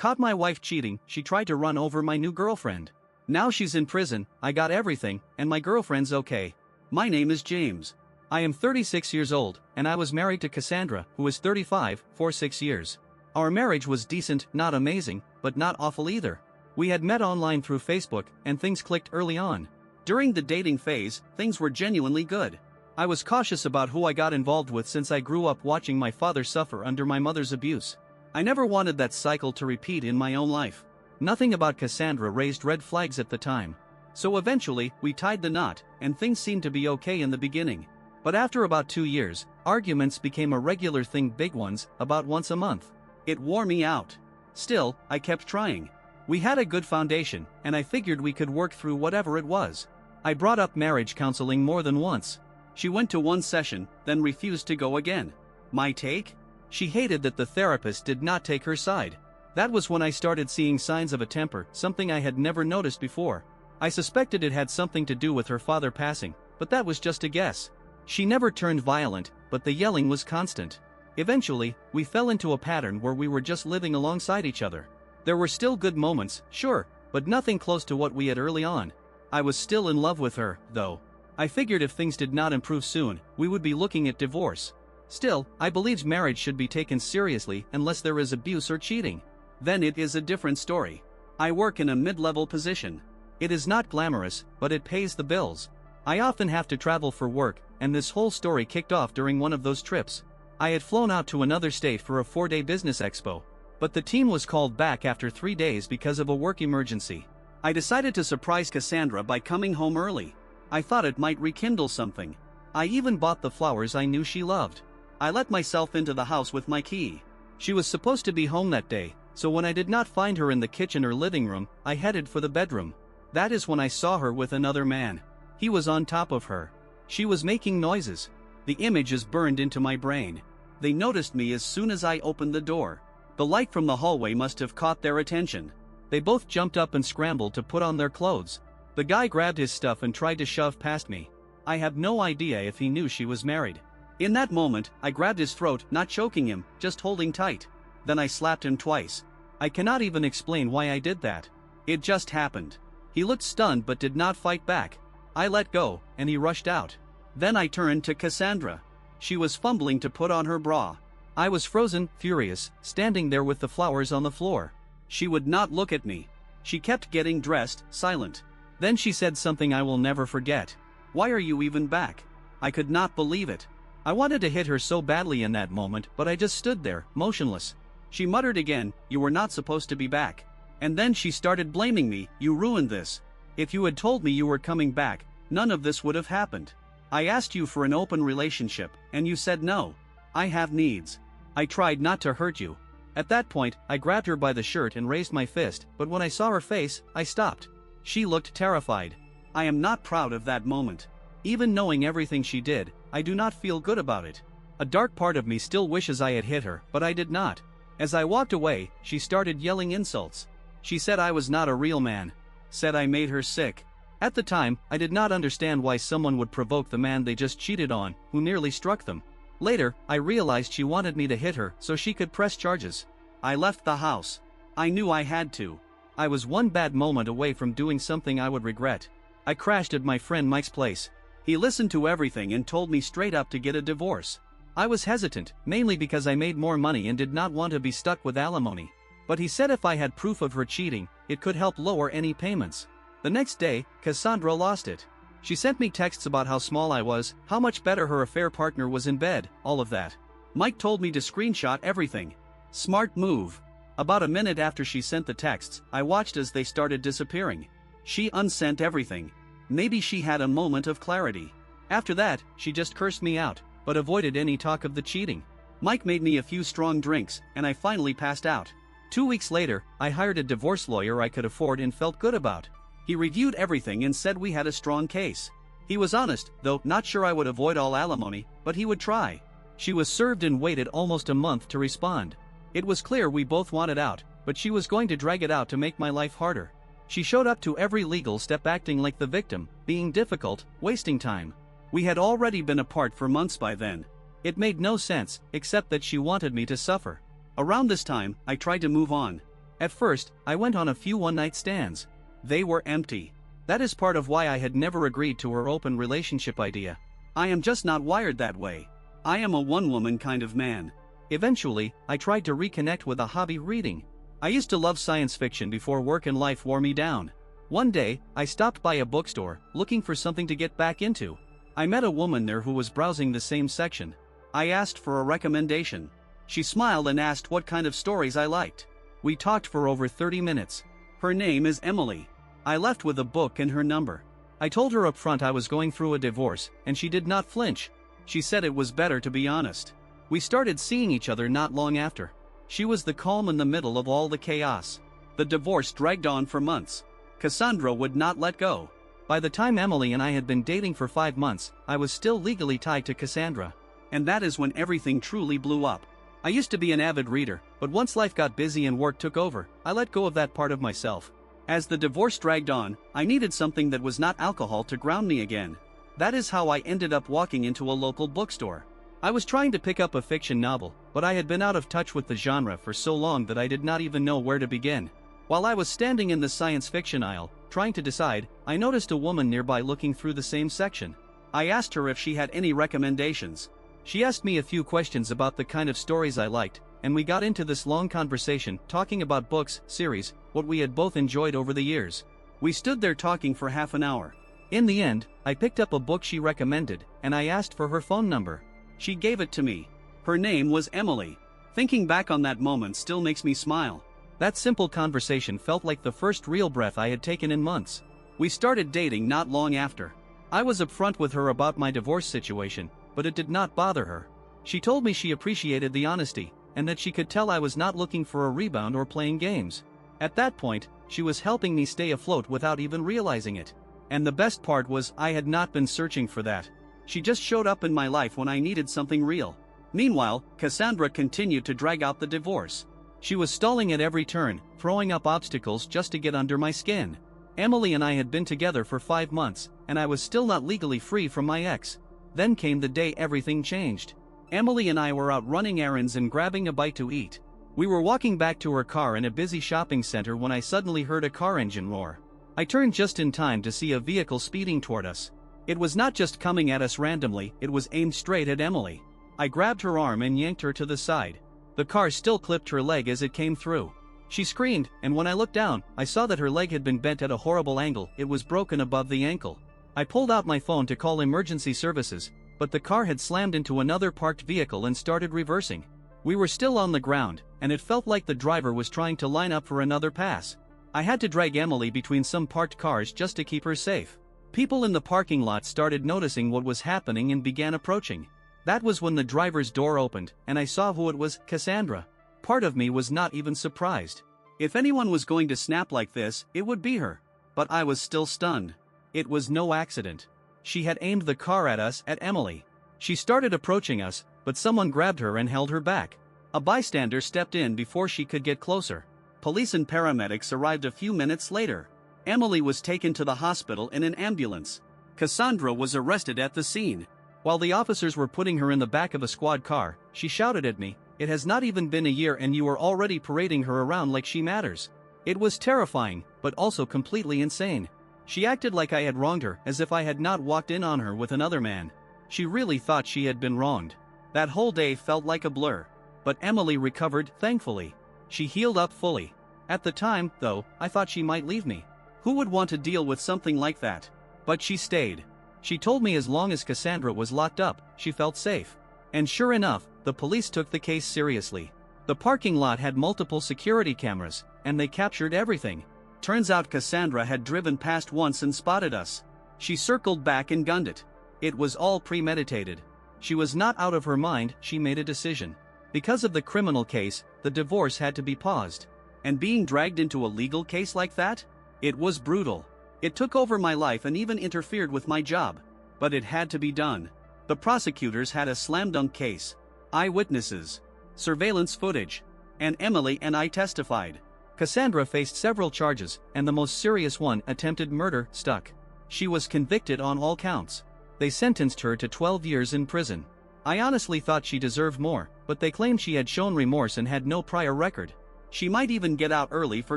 Caught my wife cheating, she tried to run over my new girlfriend. Now she's in prison, I got everything, and my girlfriend's okay. My name is James. I am 36 years old, and I was married to Cassandra, who is 35, for 6 years. Our marriage was decent, not amazing, but not awful either. We had met online through Facebook, and things clicked early on. During the dating phase, things were genuinely good. I was cautious about who I got involved with since I grew up watching my father suffer under my mother's abuse. I never wanted that cycle to repeat in my own life. Nothing about Cassandra raised red flags at the time. So eventually, we tied the knot, and things seemed to be okay in the beginning. But after about 2 years, arguments became a regular thing, big ones, about once a month. It wore me out. Still, I kept trying. We had a good foundation, and I figured we could work through whatever it was. I brought up marriage counseling more than once. She went to one session, then refused to go again. My take? She hated that the therapist did not take her side. That was when I started seeing signs of a temper, something I had never noticed before. I suspected it had something to do with her father passing, but that was just a guess. She never turned violent, but the yelling was constant. Eventually, we fell into a pattern where we were just living alongside each other. There were still good moments, sure, but nothing close to what we had early on. I was still in love with her, though. I figured if things did not improve soon, we would be looking at divorce. Still, I believed marriage should be taken seriously unless there is abuse or cheating. Then it is a different story. I work in a mid-level position. It is not glamorous, but it pays the bills. I often have to travel for work, and this whole story kicked off during one of those trips. I had flown out to another state for a 4-day business expo. But the team was called back after 3 days because of a work emergency. I decided to surprise Cassandra by coming home early. I thought it might rekindle something. I even bought the flowers I knew she loved. I let myself into the house with my key. She was supposed to be home that day, so when I did not find her in the kitchen or living room, I headed for the bedroom. That is when I saw her with another man. He was on top of her. She was making noises. The image is burned into my brain. They noticed me as soon as I opened the door. The light from the hallway must have caught their attention. They both jumped up and scrambled to put on their clothes. The guy grabbed his stuff and tried to shove past me. I have no idea if he knew she was married. In that moment, I grabbed his throat, not choking him, just holding tight. Then I slapped him twice. I cannot even explain why I did that. It just happened. He looked stunned but did not fight back. I let go, and he rushed out. Then I turned to Cassandra. She was fumbling to put on her bra. I was frozen, furious, standing there with the flowers on the floor. She would not look at me. She kept getting dressed, silent. Then she said something I will never forget. "Why are you even back?" I could not believe it. I wanted to hit her so badly in that moment, but I just stood there, motionless. She muttered again, "You were not supposed to be back." And then she started blaming me. "You ruined this. If you had told me you were coming back, none of this would have happened. I asked you for an open relationship, and you said no. I have needs. I tried not to hurt you." At that point, I grabbed her by the shirt and raised my fist, but when I saw her face, I stopped. She looked terrified. I am not proud of that moment. Even knowing everything she did, I do not feel good about it. A dark part of me still wishes I had hit her, but I did not. As I walked away, she started yelling insults. She said I was not a real man. Said I made her sick. At the time, I did not understand why someone would provoke the man they just cheated on, who nearly struck them. Later, I realized she wanted me to hit her so she could press charges. I left the house. I knew I had to. I was one bad moment away from doing something I would regret. I crashed at my friend Mike's place. He listened to everything and told me straight up to get a divorce. I was hesitant, mainly because I made more money and did not want to be stuck with alimony. But he said if I had proof of her cheating, it could help lower any payments. The next day, Cassandra lost it. She sent me texts about how small I was, how much better her affair partner was in bed, all of that. Mike told me to screenshot everything. Smart move. About a minute after she sent the texts, I watched as they started disappearing. She unsent everything. Maybe she had a moment of clarity. After that, she just cursed me out, but avoided any talk of the cheating. Mike made me a few strong drinks, and I finally passed out. 2 weeks later, I hired a divorce lawyer I could afford and felt good about. He reviewed everything and said we had a strong case. He was honest, though not sure I would avoid all alimony, but he would try. She was served and waited almost a month to respond. It was clear we both wanted out, but she was going to drag it out to make my life harder. She showed up to every legal step acting like the victim, being difficult, wasting time. We had already been apart for months by then. It made no sense, except that she wanted me to suffer. Around this time, I tried to move on. At first, I went on a few one-night stands. They were empty. That is part of why I had never agreed to her open relationship idea. I am just not wired that way. I am a one-woman kind of man. Eventually, I tried to reconnect with a hobby: reading. I used to love science fiction before work and life wore me down. One day, I stopped by a bookstore, looking for something to get back into. I met a woman there who was browsing the same section. I asked for a recommendation. She smiled and asked what kind of stories I liked. We talked for over 30 minutes. Her name is Emily. I left with a book and her number. I told her up front I was going through a divorce, and she did not flinch. She said it was better to be honest. We started seeing each other not long after. She was the calm in the middle of all the chaos. The divorce dragged on for months. Cassandra would not let go. By the time Emily and I had been dating for 5 months, I was still legally tied to Cassandra. And that is when everything truly blew up. I used to be an avid reader, but once life got busy and work took over, I let go of that part of myself. As the divorce dragged on, I needed something that was not alcohol to ground me again. That is how I ended up walking into a local bookstore. I was trying to pick up a fiction novel, but I had been out of touch with the genre for so long that I did not even know where to begin. While I was standing in the science fiction aisle, trying to decide, I noticed a woman nearby looking through the same section. I asked her if she had any recommendations. She asked me a few questions about the kind of stories I liked, and we got into this long conversation, talking about books, series, what we had both enjoyed over the years. We stood there talking for half an hour. In the end, I picked up a book she recommended, and I asked for her phone number. She gave it to me. Her name was Emily. Thinking back on that moment still makes me smile. That simple conversation felt like the first real breath I had taken in months. We started dating not long after. I was upfront with her about my divorce situation, but it did not bother her. She told me she appreciated the honesty, and that she could tell I was not looking for a rebound or playing games. At that point, she was helping me stay afloat without even realizing it. And the best part was I had not been searching for that. She just showed up in my life when I needed something real. Meanwhile, Cassandra continued to drag out the divorce. She was stalling at every turn, throwing up obstacles just to get under my skin. Emily and I had been together for 5 months, and I was still not legally free from my ex. Then came the day everything changed. Emily and I were out running errands and grabbing a bite to eat. We were walking back to her car in a busy shopping center when I suddenly heard a car engine roar. I turned just in time to see a vehicle speeding toward us. It was not just coming at us randomly, it was aimed straight at Emily. I grabbed her arm and yanked her to the side. The car still clipped her leg as it came through. She screamed, and when I looked down, I saw that her leg had been bent at a horrible angle. It was broken above the ankle. I pulled out my phone to call emergency services, but the car had slammed into another parked vehicle and started reversing. We were still on the ground, and it felt like the driver was trying to line up for another pass. I had to drag Emily between some parked cars just to keep her safe. People in the parking lot started noticing what was happening and began approaching. That was when the driver's door opened, and I saw who it was: Cassandra. Part of me was not even surprised. If anyone was going to snap like this, it would be her. But I was still stunned. It was no accident. She had aimed the car at us, at Emily. She started approaching us, but someone grabbed her and held her back. A bystander stepped in before she could get closer. Police and paramedics arrived a few minutes later. Emily was taken to the hospital in an ambulance. Cassandra was arrested at the scene. While the officers were putting her in the back of a squad car, she shouted at me, "It has not even been a year and you are already parading her around like she matters." It was terrifying, but also completely insane. She acted like I had wronged her, as if I had not walked in on her with another man. She really thought she had been wronged. That whole day felt like a blur. But Emily recovered, thankfully. She healed up fully. At the time, though, I thought she might leave me. Who would want to deal with something like that? But she stayed. She told me as long as Cassandra was locked up, she felt safe. And sure enough, the police took the case seriously. The parking lot had multiple security cameras, and they captured everything. Turns out Cassandra had driven past once and spotted us. She circled back and gunned it. It was all premeditated. She was not out of her mind, she made a decision. Because of the criminal case, the divorce had to be paused. And being dragged into a legal case like that? It was brutal. It took over my life and even interfered with my job. But it had to be done. The prosecutors had a slam dunk case. Eyewitnesses. Surveillance footage. And Emily and I testified. Cassandra faced several charges, and the most serious one, attempted murder, stuck. She was convicted on all counts. They sentenced her to 12 years in prison. I honestly thought she deserved more, but they claimed she had shown remorse and had no prior record. She might even get out early for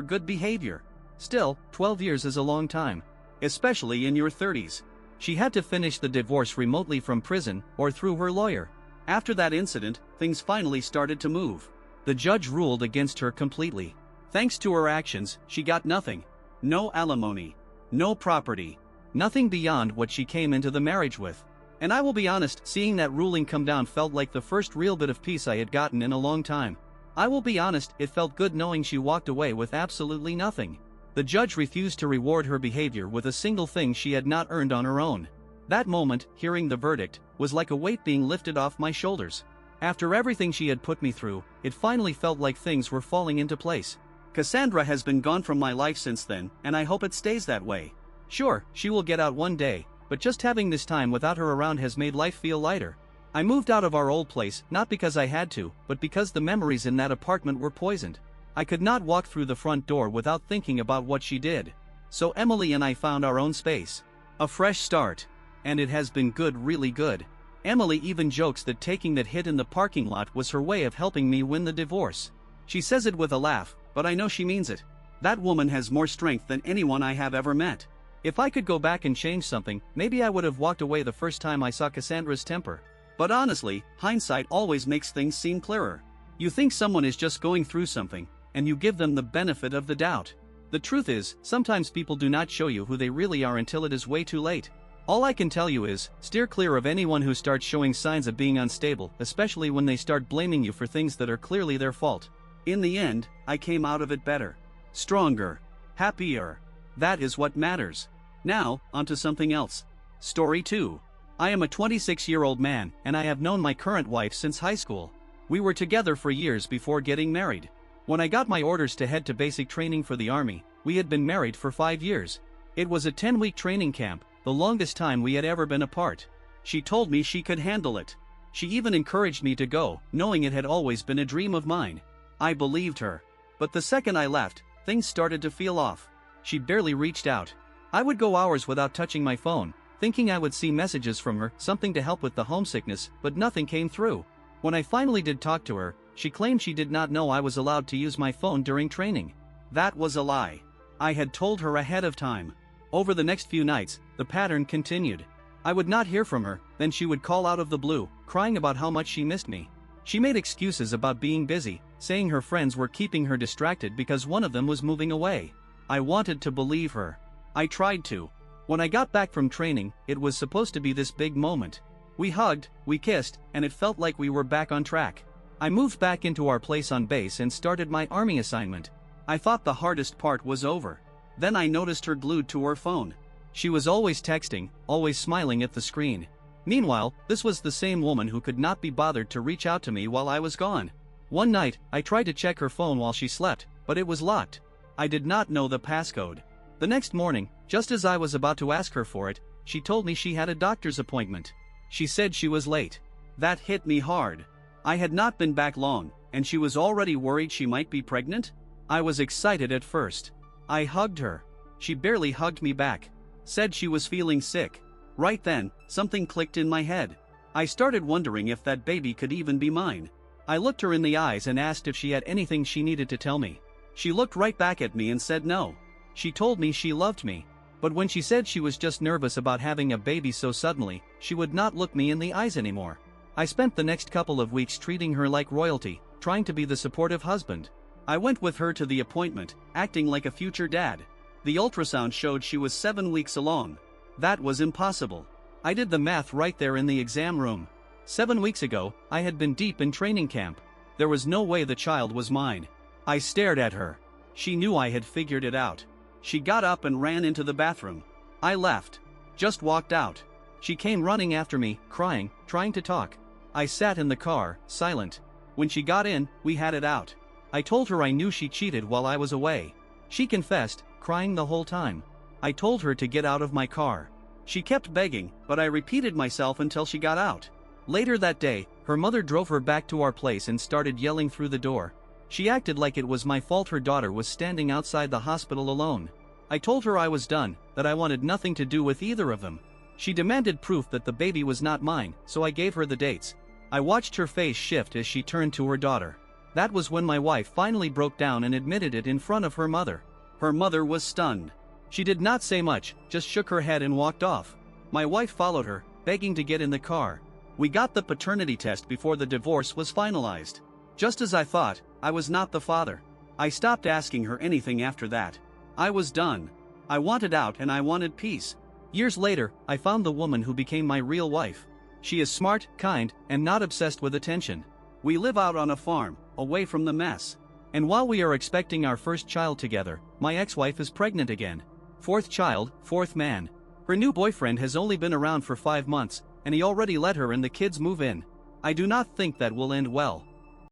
good behavior. Still, 12 years is a long time. Especially in your 30s. She had to finish the divorce remotely from prison or through her lawyer. After that incident, things finally started to move. The judge ruled against her completely. Thanks to her actions, she got nothing. No alimony. No property. Nothing beyond what she came into the marriage with. And I will be honest, seeing that ruling come down felt like the first real bit of peace I had gotten in a long time. I will be honest, it felt good knowing she walked away with absolutely nothing. The judge refused to reward her behavior with a single thing she had not earned on her own. That moment, hearing the verdict, was like a weight being lifted off my shoulders. After everything she had put me through, it finally felt like things were falling into place. Cassandra has been gone from my life since then, and I hope it stays that way. Sure, she will get out one day, but just having this time without her around has made life feel lighter. I moved out of our old place, not because I had to, but because the memories in that apartment were poisoned. I could not walk through the front door without thinking about what she did. So Emily and I found our own space. A fresh start. And it has been good, really good. Emily even jokes that taking that hit in the parking lot was her way of helping me win the divorce. She says it with a laugh, but I know she means it. That woman has more strength than anyone I have ever met. If I could go back and change something, maybe I would have walked away the first time I saw Cassandra's temper. But honestly, hindsight always makes things seem clearer. You think someone is just going through something, and you give them the benefit of the doubt. The truth is, sometimes people do not show you who they really are until it is way too late. All I can tell you is, steer clear of anyone who starts showing signs of being unstable, especially when they start blaming you for things that are clearly their fault. In the end, I came out of it better. Stronger. Happier. That is what matters. Now, onto something else. Story 2. I am a 26-year-old man, and I have known my current wife since high school. We were together for years before getting married. When I got my orders to head to basic training for the Army, we had been married for 5 years. It was a 10-week training camp, the longest time we had ever been apart. She told me she could handle it. She even encouraged me to go, knowing it had always been a dream of mine. I believed her. But the second I left, things started to feel off. She barely reached out. I would go hours without touching my phone, thinking I would see messages from her, something to help with the homesickness, but nothing came through. When I finally did talk to her, she claimed she did not know I was allowed to use my phone during training. That was a lie. I had told her ahead of time. Over the next few nights, the pattern continued. I would not hear from her, then she would call out of the blue, crying about how much she missed me. She made excuses about being busy, saying her friends were keeping her distracted because one of them was moving away. I wanted to believe her. I tried to. When I got back from training, it was supposed to be this big moment. We hugged, we kissed, and it felt like we were back on track. I moved back into our place on base and started my Army assignment. I thought the hardest part was over. Then I noticed her glued to her phone. She was always texting, always smiling at the screen. Meanwhile, this was the same woman who could not be bothered to reach out to me while I was gone. One night, I tried to check her phone while she slept, but it was locked. I did not know the passcode. The next morning, just as I was about to ask her for it, she told me she had a doctor's appointment. She said she was late. That hit me hard. I had not been back long, and she was already worried she might be pregnant? I was excited at first. I hugged her. She barely hugged me back. Said she was feeling sick. Right then, something clicked in my head. I started wondering if that baby could even be mine. I looked her in the eyes and asked if she had anything she needed to tell me. She looked right back at me and said no. She told me she loved me. But when she said she was just nervous about having a baby so suddenly, she would not look me in the eyes anymore. I spent the next couple of weeks treating her like royalty, trying to be the supportive husband. I went with her to the appointment, acting like a future dad. The ultrasound showed she was 7 weeks along. That was impossible. I did the math right there in the exam room. 7 weeks ago, I had been deep in training camp. There was no way the child was mine. I stared at her. She knew I had figured it out. She got up and ran into the bathroom. I left. Just walked out. She came running after me, crying, trying to talk. I sat in the car, silent. When she got in, we had it out. I told her I knew she cheated while I was away. She confessed, crying the whole time. I told her to get out of my car. She kept begging, but I repeated myself until she got out. Later that day, her mother drove her back to our place and started yelling through the door. She acted like it was my fault her daughter was standing outside the hospital alone. I told her I was done, that I wanted nothing to do with either of them. She demanded proof that the baby was not mine, so I gave her the dates. I watched her face shift as she turned to her daughter. That was when my wife finally broke down and admitted it in front of her mother. Her mother was stunned. She did not say much, just shook her head and walked off. My wife followed her, begging to get in the car. We got the paternity test before the divorce was finalized. Just as I thought, I was not the father. I stopped asking her anything after that. I was done. I wanted out and I wanted peace. Years later, I found the woman who became my real wife. She is smart, kind, and not obsessed with attention. We live out on a farm, away from the mess. And while we are expecting our first child together, my ex-wife is pregnant again. Fourth child, fourth man. Her new boyfriend has only been around for 5 months, and he already let her and the kids move in. I do not think that will end well.